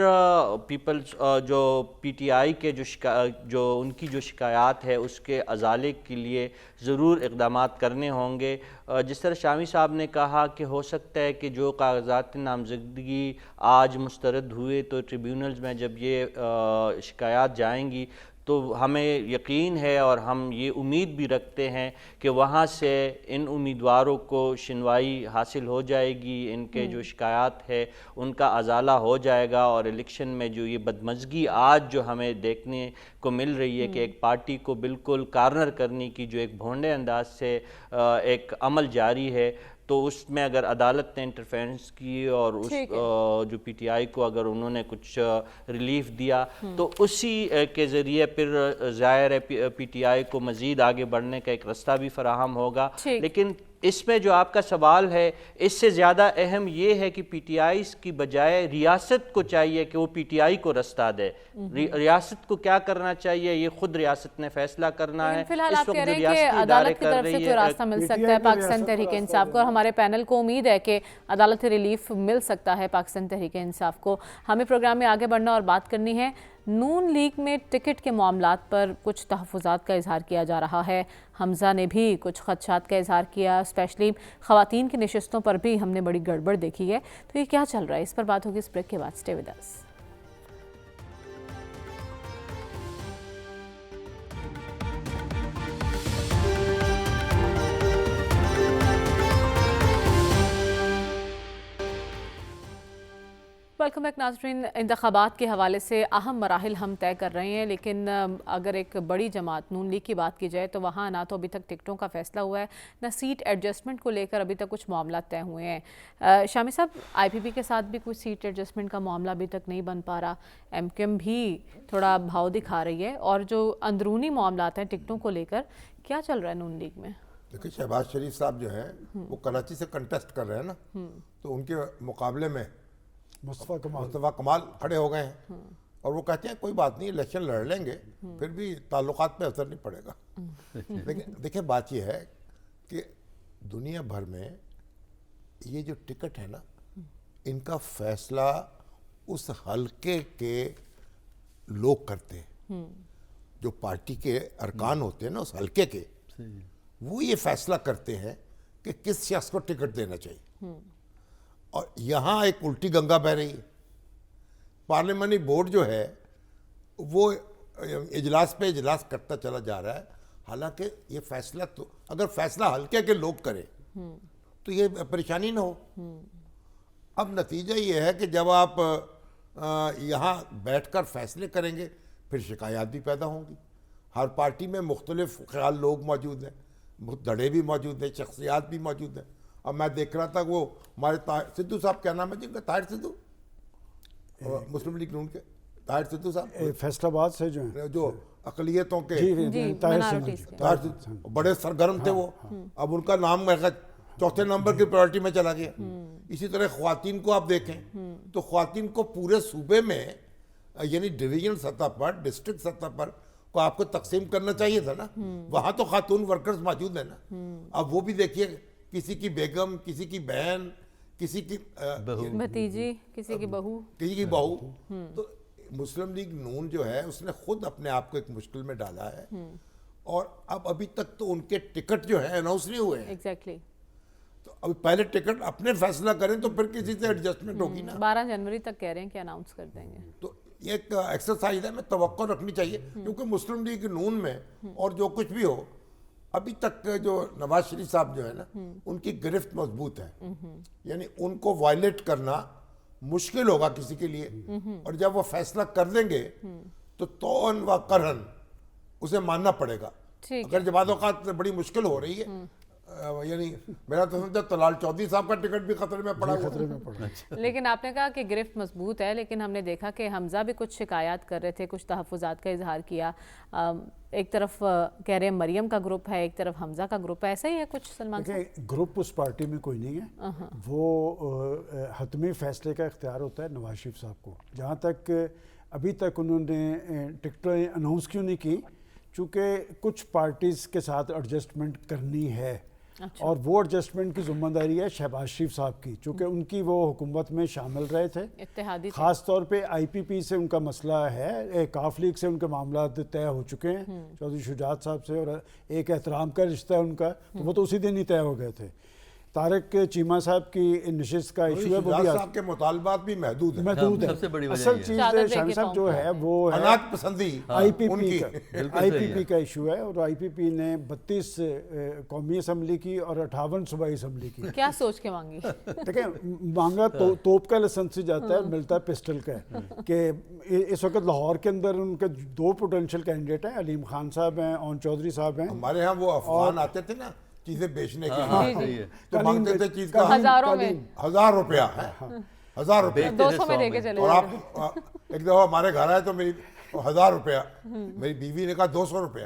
پیپلز جو پی ٹی آئی کے جو ان کی جو شکایات ہے اس کے ازالے کے لیے ضرور اقدامات کرنے ہوں گے. جس طرح شامی صاحب نے کہا کہ ہو سکتا ہے کہ جو کاغذات نامزدگی آج مسترد ہوئے تو ٹریبیونلز میں جب یہ شکایات جائیں گی تو تو ہمیں یقین ہے اور ہم یہ امید بھی رکھتے ہیں کہ وہاں سے ان امیدواروں کو شنوائی حاصل ہو جائے گی، ان کے جو شکایات ہے ان کا ازالہ ہو جائے گا، اور الیکشن میں جو یہ بدمزگی آج جو ہمیں دیکھنے کو مل رہی ہے کہ ایک پارٹی کو بالکل کارنر کرنے کی جو ایک بھونڈے انداز سے ایک عمل جاری ہے، تو اس میں اگر عدالت نے انٹرفیرنس کی اور اس جو پی ٹی آئی کو اگر انہوں نے کچھ ریلیف دیا تو اسی کے ذریعے پھر ظاہر ہے پی ٹی آئی کو مزید آگے بڑھنے کا ایک راستہ بھی فراہم ہوگا. لیکن اس میں جو آپ کا سوال ہے اس سے زیادہ اہم یہ ہے کہ پی ٹی آئی کی بجائے ریاست کو چاہیے کہ وہ پی ٹی آئی کو راستہ دے. ریاست کو کیا کرنا چاہیے یہ خود ریاست نے فیصلہ کرنا ہے. فی الحال آپ کہہ رہے ہیں کہ عدالت کی طرف سے کوئی راستہ مل سکتا ہے پاکستان تحریک انصاف کو، اور ہمارے پینل کو امید ہے کہ عدالت ریلیف مل سکتا ہے پاکستان تحریک انصاف کو. ہمیں پروگرام میں آگے بڑھنا اور بات کرنی ہے. نون لیگ میں ٹکٹ کے معاملات پر کچھ تحفظات کا اظہار کیا جا رہا ہے. حمزہ نے بھی کچھ خدشات کا اظہار کیا، اسپیشلی خواتین کی نشستوں پر بھی ہم نے بڑی گڑبڑ دیکھی ہے. تو یہ کیا چل رہا ہے، اس پر بات ہوگی اس بریک کے بعد. Stay with us. Welcome back ناظرین. انتخابات کے حوالے سے اہم مراحل ہم طے کر رہے ہیں، لیکن اگر ایک بڑی جماعت نون لیگ کی بات کی جائے تو وہاں نہ تو ابھی تک ٹکٹوں کا فیصلہ ہوا ہے، نہ سیٹ ایڈجسٹمنٹ کو لے کر ابھی تک کچھ معاملات طے ہوئے ہیں. شامی صاحب، آئی پی پی کے ساتھ بھی کچھ سیٹ ایڈجسٹمنٹ کا معاملہ ابھی تک نہیں بن پا رہا. ایم کیو ایم بھی تھوڑا بھاؤ دکھا رہی ہے، اور جو اندرونی معاملات ہیں ٹکٹوں کو لے کر، کیا چل رہا ہے نون لیگ میں؟ دیکھیے، شہباز شریف صاحب جو ہیں وہ کراچی سے کنٹیسٹ کر رہے ہیں نا، تو ان کے مقابلے میں مصطفیٰ کمال کھڑے ہو گئے ہیں، اور وہ کہتے ہیں کوئی بات نہیں، الیکشن لڑ لیں گے، پھر بھی تعلقات پہ اثر نہیں پڑے گا. لیکن دیکھیں بات یہ ہے کہ دنیا بھر میں یہ جو ٹکٹ ہے نا، ان کا فیصلہ اس حلقے کے لوگ کرتے ہیں. جو پارٹی کے ارکان ہوتے ہیں نا اس حلقے کے، وہ یہ فیصلہ کرتے ہیں کہ کس شخص کو ٹکٹ دینا چاہیے. اور یہاں ایک الٹی گنگا بہہ رہی ہے. پارلیمانی بورڈ جو ہے وہ اجلاس پہ اجلاس کرتا چلا جا رہا ہے، حالانکہ یہ فیصلہ تو اگر فیصلہ حلقے کے لوگ کریں تو یہ پریشانی نہ ہو. اب نتیجہ یہ ہے کہ جب آپ یہاں بیٹھ کر فیصلے کریں گے پھر شکایات بھی پیدا ہوں گی. ہر پارٹی میں مختلف خیال لوگ موجود ہیں، دھڑے بھی موجود ہیں، شخصیات بھی موجود ہیں. اب میں دیکھ رہا تھا وہ ہمارے سدھو صاحب، کیا نام ہے جن کا، طاہر سدھو، مسلم لیگ نون کے طاہر سدھو صاحب، فیصل آباد سے جو ہیں، جو اقلیتوں کے طاہر بڑے سرگرم تھے وہ. اب ان کا نام چوتھے نمبر کی پرائرٹی میں چلا گیا. اسی طرح خواتین کو آپ دیکھیں تو خواتین کو پورے صوبے میں یعنی ڈویژن سطح پر، ڈسٹرکٹ سطح پر کو آپ کو تقسیم کرنا چاہیے تھا نا. وہاں تو خاتون ورکرز موجود ہیں نا. اب وہ بھی دیکھیے، کسی کی بیگم، کسی کی بہن، کسی کی بھتیجی، کسی کی بہو. تو مسلم لیگ نون جو ہے اس نے خود اپنے آپ کو ایک مشکل میں ڈالا ہے. اور اب ابھی تک تو ان کے ٹکٹ جو ہے اناؤنس نہیں ہوئے ہیں. ایگزیکٹلی. تو ابھی پہلے ٹکٹ اپنے فیصلہ کریں تو پھر کسی سے ایڈجسٹمنٹ ہوگی نا. 12 جنوری تک کہہ رہے ہیں کہ اناؤنس کر دیں گے. تو یہ ایک ایکسرسائز ہے، میں توقع رکھنی چاہیے، کیونکہ مسلم لیگ نون میں اور جو کچھ بھی ہو، ابھی تک جو نواز شریف صاحب جو ہے نا ان کی گرفت مضبوط ہے. یعنی ان کو وائلیٹ کرنا مشکل ہوگا کسی کے لیے. اور جب وہ فیصلہ کر دیں گے تو توأن و کرہن اسے ماننا پڑے گا. اگر جب بعض اوقات بڑی مشکل ہو رہی ہے، یعنی میرا تو سمجھا طلال چودھری صاحب کا ٹکٹ بھی خطرے میں پڑا ہوا. لیکن آپ نے کہا کہ گرفت مضبوط ہے، لیکن ہم نے دیکھا کہ حمزہ بھی کچھ شکایات کر رہے تھے، کچھ تحفظات کا اظہار کیا. ایک طرف کہہ رہے ہیں مریم کا گروپ ہے، ایک طرف حمزہ کا گروپ ہے، ایسا ہی ہے کچھ سلمان صاحب؟ گروپ اس پارٹی میں کوئی نہیں ہے. وہ حتمی فیصلے کا اختیار ہوتا ہے نواز شریف صاحب کو. جہاں تک ابھی تک انہوں نے ٹکٹیں اناؤنس کیوں نہیں کی، چونکہ کچھ پارٹیز کے ساتھ ایڈجسٹمنٹ کرنی ہے. اور وہ ایڈجسٹمنٹ کی ذمہ داری ہے شہباز شریف صاحب کی، چونکہ ان کی وہ حکومت میں شامل رہے تھے. اتحادی خاص طور پہ آئی پی پی سے ان کا مسئلہ ہے، کاف لیگ سے ان کے معاملات طے ہو چکے ہیں چودھری شجاعت صاحب سے، اور ایک احترام کا رشتہ ہے ان کا، تو وہ تو اسی دن ہی طے ہو گئے تھے. طارق چیمہ صاحب کی نشست کا ایشو ہے وہ شجاعت بھی صاحب کے مطالبات بھی محدود ہیں. محدود ہے. سب سے بڑی وجہ اصل یہ چیز چادر شامی دیکھے صاحب جو ہے وہ ہے اناج پسندی آئی پی ان پی کی. کا آئی پی پی کا ایشو ہے. اور آئی پی پی نے 32 قومی اسمبلی کی اور 58 صوبائی اسمبلی کی. کیا سوچ کے مانگی؟ دیکھیں مانگا توپ کا لائسنس سے جاتا ہے اور ملتا ہے پسٹل کا ہے. کہ اس وقت لاہور کے اندر ان کے 2 پوٹینشیل کینڈیڈیٹ ہیں, علیم خان صاحب ہیں, اون چودھری صاحب ہیں. ہمارے ہاں وہ افغان آتے تھے نا چیزیں بیچنے کے ہاں لیے, صحیح ہے. تو مانگتے تھے چیز کا ہزاروں میں 1000 روپیہ, 1000 روپیہ. 200 میں دے کے چلے اور جاتے آپ ایک دفعہ ہمارے گھر آئے تو میری 1000 روپیہ, میری بیوی نے کہا 200 روپیہ.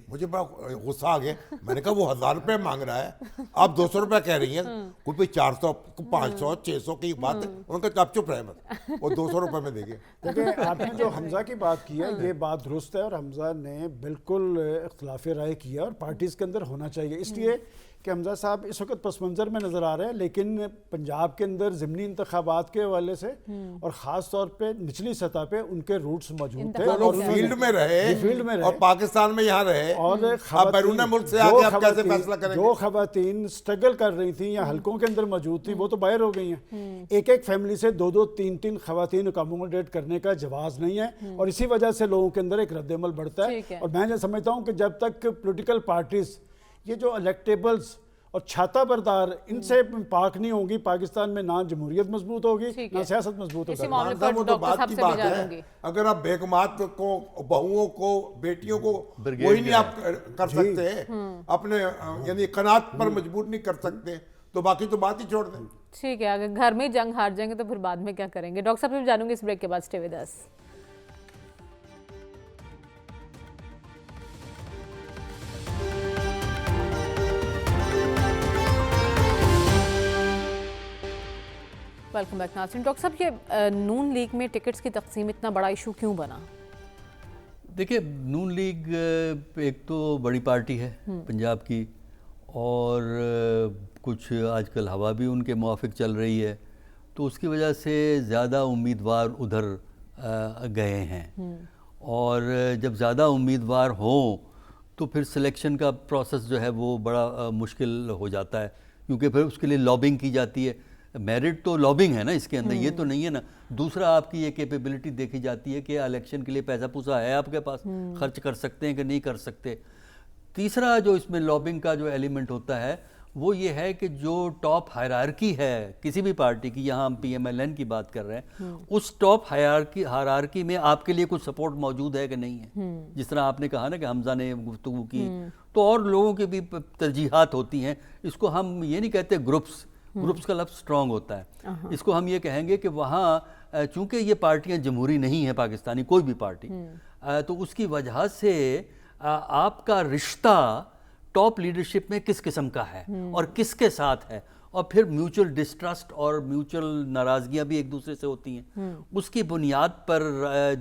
مجھے بڑا غصہ آ گیا. میں نے کہا وہ 1000 روپیہ مانگ رہا ہے, آپ 200 روپیہ کہہ رہی ہیں. کوئی 400 500 600 کی بات ہے. انہوں نے کہا آپ چپ رہے مت, وہ 200 روپے میں دے گئے. دیکھیں آپ نے جو حمزہ کی بات کی ہے یہ بات درست ہے, اور حمزہ نے بالکل اختلاف رائے کیا اور پارٹیز کے اندر ہونا چاہیے. اس لیے کہ حمزہ صاحب اس وقت پس منظر میں نظر آ رہے ہیں, لیکن پنجاب کے اندر ضمنی انتخابات کے حوالے سے اور خاص طور پہ نچلی سطح پہ ان کے روٹس موجود تھے. وہ لوگ فیلڈ میں رہے اور پاکستان میں یہاں رہے, اور آپ بیرون ملک سے آ کے آپ کیسے فیصلہ کریں گے؟ جو خواتین سٹرگل کر رہی تھیں یا حلقوں کے اندر موجود تھیں وہ تو باہر ہو گئی ہیں. ایک فیملی سے 2 3 خواتین اکاموڈیٹ کرنے کا جواز نہیں ہے, اور اسی وجہ سے لوگوں کے اندر ایک رد عمل بڑھتا ہے. اور میں سمجھتا ہوں کہ جب تک پولیٹیکل پارٹیز یہ جو الیکٹیبلز اور چھاتا بردار ان سے پاک نہیں ہوگی, پاکستان میں نہ جمہوریت مضبوط ہوگی نہ سیاست مضبوط ہوگی. وہ تو بات کی بات ہے. اگر آپ بیگمات کو, بہوؤں کو, بیٹیوں کو وہی نہیں آپ کر سکتے اپنے یعنی قناعت پر مجبور نہیں کر سکتے, تو باقی تو بات ہی چھوڑ دیں. ٹھیک ہے, اگر گھر میں جنگ ہار جائیں گے تو پھر بعد میں کیا کریں گے؟ ڈاکٹر صاحب سے جانوں گی اس بریک کے بعد. Stay with us. Welcome back ناظرین. ڈاکٹر صاحب یہ نون لیگ میں ٹکٹس کی تقسیم اتنا بڑا ایشو کیوں بنا؟ دیکھیں نون لیگ ایک تو بڑی پارٹی ہے پنجاب کی, اور کچھ آج کل ہوا بھی ان کے موافق چل رہی ہے, تو اس کی وجہ سے زیادہ امیدوار ادھر گئے ہیں. اور جب زیادہ امیدوار ہوں تو پھر سلیکشن کا پروسیس جو ہے وہ بڑا مشکل ہو جاتا ہے, کیونکہ پھر اس کے لیے لابنگ کی جاتی ہے. میرٹ تو لابنگ ہے نا اس کے اندر, یہ تو نہیں ہے نا. دوسرا آپ کی یہ کیپیبلٹی دیکھی جاتی ہے کہ الیکشن کے لیے پیسہ پوسا ہے آپ کے پاس, خرچ کر سکتے ہیں کہ نہیں کر سکتے. تیسرا جو اس میں لابنگ کا جو ایلیمنٹ ہوتا ہے وہ یہ ہے کہ جو ٹاپ ہائرارکی ہے کسی بھی پارٹی کی, یہاں ہم پی ایم ایل این کی بات کر رہے ہیں, اس ٹاپ ہائرارکی میں آپ کے لیے کچھ سپورٹ موجود ہے کہ نہیں ہے. جس طرح آپ نے کہا نا کہ حمزہ نے گفتگو کی, تو اور لوگوں کی بھی ترجیحات ہوتی ہیں. اس کو ہم یہ نہیں کہتے گروپس کا لفظ سٹرونگ ہوتا ہے, اس کو ہم یہ کہیں گے کہ وہاں چونکہ یہ پارٹیاں جمہوری نہیں ہیں پاکستانی کوئی بھی پارٹی, تو اس کی وجہ سے آپ کا رشتہ ٹاپ لیڈرشپ میں کس قسم کا ہے اور کس کے ساتھ ہے, اور پھر میوچل ڈسٹرسٹ اور میوچل ناراضگیاں بھی ایک دوسرے سے ہوتی ہیں. اس کی بنیاد پر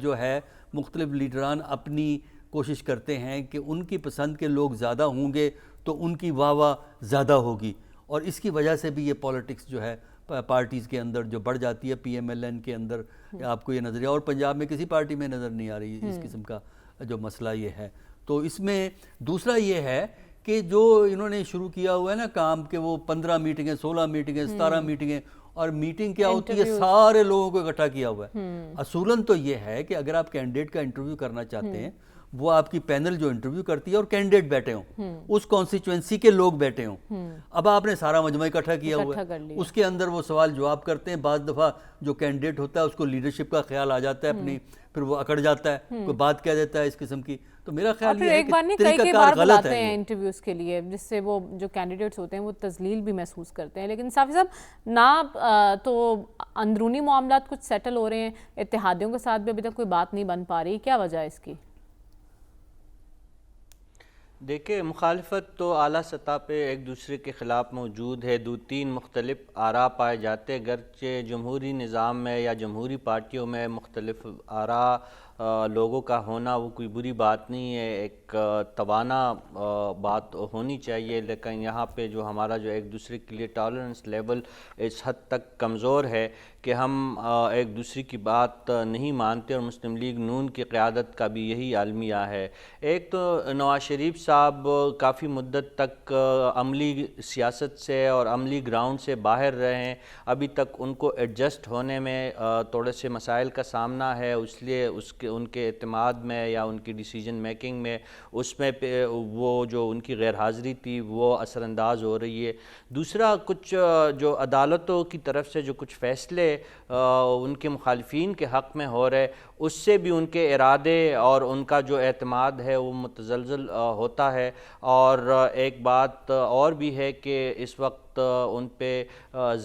جو ہے مختلف لیڈران اپنی کوشش کرتے ہیں کہ ان کی پسند کے لوگ زیادہ ہوں گے تو ان کی واہ واہ زیادہ ہوگی, اور اس کی وجہ سے بھی یہ پولیٹکس جو ہے پارٹیز کے اندر جو بڑھ جاتی ہے. پی ایم ایل این کے اندر آپ کو یہ نظریہ, اور پنجاب میں کسی پارٹی میں نظر نہیں آ رہی اس قسم کا جو مسئلہ یہ ہے. تو اس میں دوسرا یہ ہے کہ جو انہوں نے شروع کیا ہوا ہے نا کام, کہ وہ 15 میٹنگیں 16 میٹنگیں 17 میٹنگیں, اور میٹنگ کیا ہوتی ہے سارے لوگوں کو اکٹھا کیا ہوا ہے. اصولاً تو یہ ہے کہ اگر آپ کینڈیڈیٹ کا انٹرویو کرنا چاہتے ہیں, وہ آپ کی پینل جو انٹرویو کرتی ہے اور کینڈیڈیٹ بیٹھے ہوں, اس کانسٹیچوئنسی کے لوگ بیٹھے ہوں. اب آپ نے سارا مجمع اکٹھا کیا ہوا ہے, اس کے اندر وہ سوال جواب کرتے ہیں. بعض دفعہ جو کینڈیڈیٹ ہوتا ہے اس کو لیڈرشپ کا خیال آ جاتا ہے اپنی, پھر وہ اکڑ جاتا ہے, کوئی بات کہہ دیتا ہے اس قسم کی. تو میرا خیال یہ ہے کہ طریقہ کار غلط ہے انٹرویوز کے لیے, جس سے وہ جو کینڈیڈیٹس ہوتے ہیں وہ تذلیل بھی محسوس کرتے ہیں. لیکن صافی صاحب نہ تو اندرونی معاملات کچھ سیٹل ہو رہے ہیں, اتحادیوں کے ساتھ بھی ابھی تک کوئی بات نہیں بن پا رہی, کیا وجہ ہے اس کی؟ دیکھیں مخالفت تو اعلیٰ سطح پہ ایک دوسرے کے خلاف موجود ہے. 2-3 مختلف آراء پائے جاتے, گرچہ جمہوری نظام میں یا جمہوری پارٹیوں میں مختلف آراء لوگوں کا ہونا وہ کوئی بری بات نہیں ہے، ایک توانا بات ہونی چاہیے، لیکن یہاں پہ جو ہمارا جو ایک دوسرے کے لیے ٹالرنس لیول اس حد تک کمزور ہے کہ ہم ایک دوسرے کی بات نہیں مانتے، اور مسلم لیگ نون کی قیادت کا بھی یہی المیہ ہے۔ ایک تو نواز شریف صاحب کافی مدت تک عملی سیاست سے اور عملی گراؤنڈ سے باہر رہے ہیں، ابھی تک ان کو ایڈجسٹ ہونے میں تھوڑے سے مسائل کا سامنا ہے، اس لیے ان کے اعتماد میں یا ان کی ڈیسیجن میکنگ میں اس میں وہ جو ان کی غیر حاضری تھی وہ اثر انداز ہو رہی ہے۔ دوسرا، کچھ جو عدالتوں کی طرف سے جو کچھ فیصلے ان کے مخالفین کے حق میں ہو رہے، اس سے بھی ان کے ارادے اور ان کا جو اعتماد ہے وہ متزلزل ہوتا ہے۔ اور ایک بات اور بھی ہے کہ اس وقت ان پہ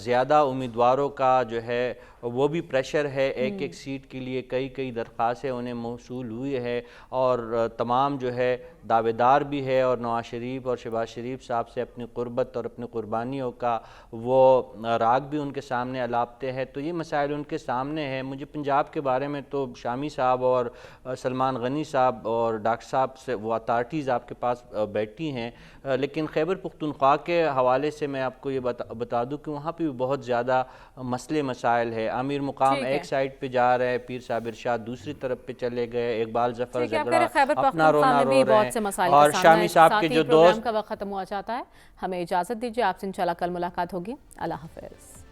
زیادہ امیدواروں کا جو ہے وہ بھی پریشر ہے، ایک ایک سیٹ کے لیے کئی درخواستیں انہیں موصول ہوئی ہے، اور تمام جو ہے دعوے دار بھی ہے، اور نواز شریف اور شہباز شریف صاحب سے اپنی قربت اور اپنی قربانیوں کا وہ راگ بھی ان کے سامنے الاپتے ہیں، تو یہ مسائل ان کے سامنے ہیں۔ مجھے پنجاب کے بارے میں تو شامی صاحب اور سلمان غنی صاحب اور ڈاکٹر صاحب سے وہ اتھارٹیز آپ کے پاس بیٹھی ہیں، لیکن خیبر پختونخوا کے حوالے سے میں آپ کو یہ بتا دوں کہ وہاں پہ بھی بہت زیادہ مسئلے مسائل ہے۔ امیر مقام ایک سائڈ پہ جا رہے ہیں، پیر صاحب ارشاد دوسری طرف پہ چلے گئے، اقبال ظفر زگڑا اپنا رونا رو رہے ہیں، اور شامی صاحب کے جو دوست۔ کا وقت ختم ہوا چاہتا ہے، ہمیں اجازت دیجیے، آپ سے انشاءاللہ کل ملاقات ہوگی۔ اللہ حافظ۔